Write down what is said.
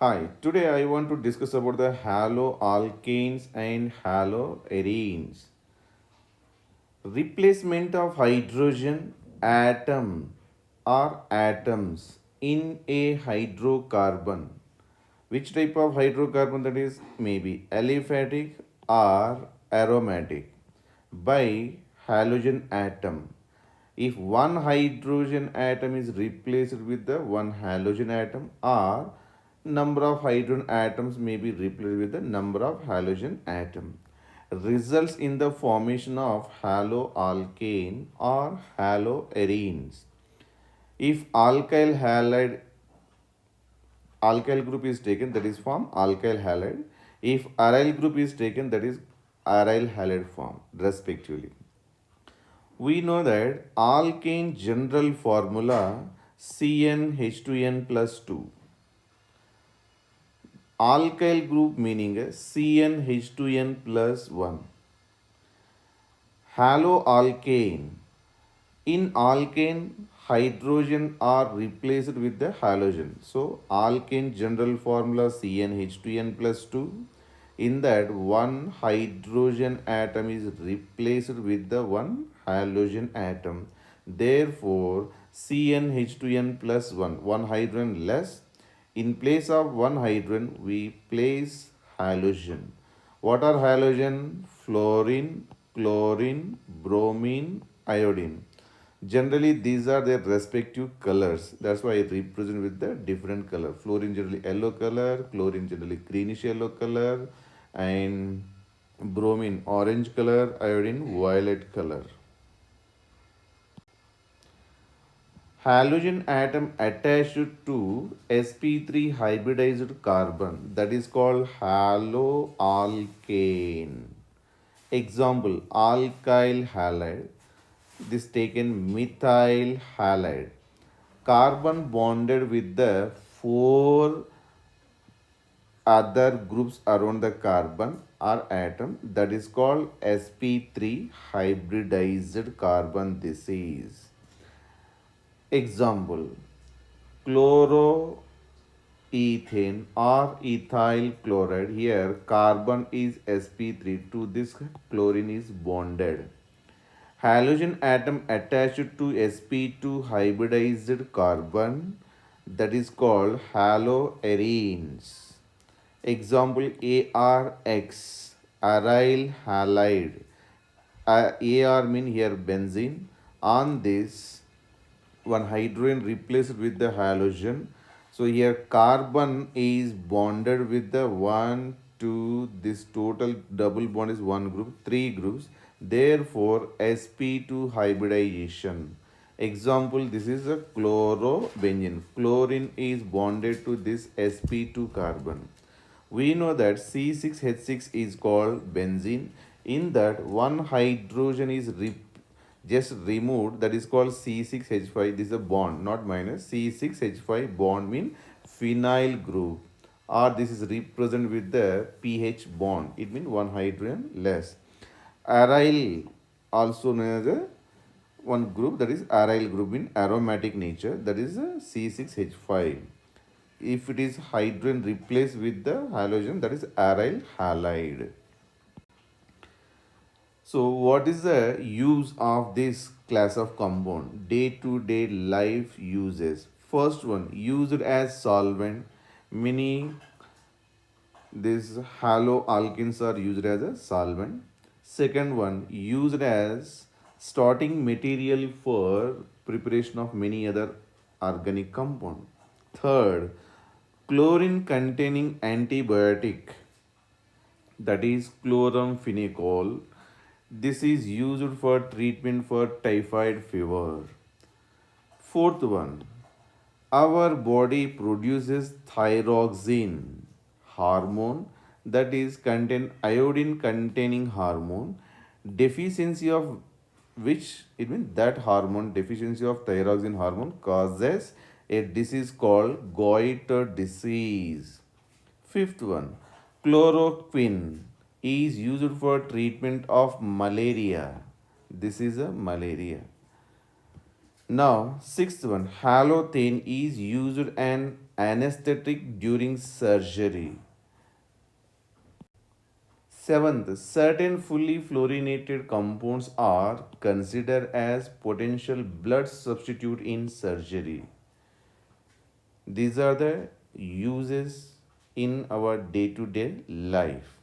Hi, today I want to discuss about the haloalkanes and haloarenes. Replacement of hydrogen atom or atoms in a hydrocarbon. Which type of hydrocarbon that is? Maybe aliphatic or aromatic by halogen atom. If one hydrogen atom is replaced with the one halogen atom, or number of hydrogen atoms may be replaced with the number of halogen atom, results in the formation of haloalkane or haloarenes. If alkyl group is taken, that is form alkyl halide. If aryl group is taken, that is aryl halide form respectively. We know that alkane general formula CnH2n plus 2. Alkyl group meaning CnH2n plus 1. Haloalkane. In alkane, hydrogen are replaced with the halogen. So, alkane general formula CnH2n plus 2. In that, one hydrogen atom is replaced with the one halogen atom. Therefore, CnH2n plus 1, one hydrogen less. In place of one hydrogen, we place halogen. What are halogen? Fluorine, chlorine, bromine, iodine. Generally, these are their respective colors. That's why I represent with the different color. Fluorine generally yellow color, chlorine generally greenish yellow color, and bromine orange color, iodine violet color. Halogen atom attached to sp3 hybridized carbon, that is called haloalkane. Example, alkyl halide. This taken methyl halide. Carbon bonded with the four other groups around the carbon or atom, that is called sp3 hybridized carbon. This is example, chloroethane or ethyl chloride. Here carbon is sp3, to this chlorine is bonded. Halogen atom attached to sp2 hybridized carbon, that is called haloarenes. Example, ARX, aryl halide. AR mean here benzene. On this, one hydrogen replaced with the halogen. So here carbon is bonded with the 1, 2, this total double bond is one group, three groups. Therefore, sp2 hybridization. Example, this is a chlorobenzene. Chlorine is bonded to this sp2 carbon. We know that C6H6 is called benzene. In that, one hydrogen is just removed, that is called C6H5. This is a bond, not minus. C6H5 bond mean phenyl group, or this is represented with the pH bond. It means one hydrogen less. Aryl, also known as a one group, that is aryl group in aromatic nature, that is a C6H5. If it is hydrogen replaced with the halogen, that is aryl halide. So, what is the use of this class of compound? Day to day life uses. First one, used as solvent. Many these haloalkanes are used as a solvent. Second one, used as starting material for preparation of many other organic compound. Third, chlorine containing antibiotic, that is chloramphenicol. This is used for treatment for typhoid fever. Fourth one, our body produces thyroxine hormone, that is contain iodine containing hormone. Deficiency of which, it means that hormone, deficiency of thyroxine hormone causes a disease called goiter disease. Fifth one, chloroquine is used for treatment of malaria. This is a malaria. Now, sixth one, halothane is used an anesthetic during surgery. Seventh, certain fully fluorinated compounds are considered as potential blood substitute in surgery. These are the uses in our day to day life.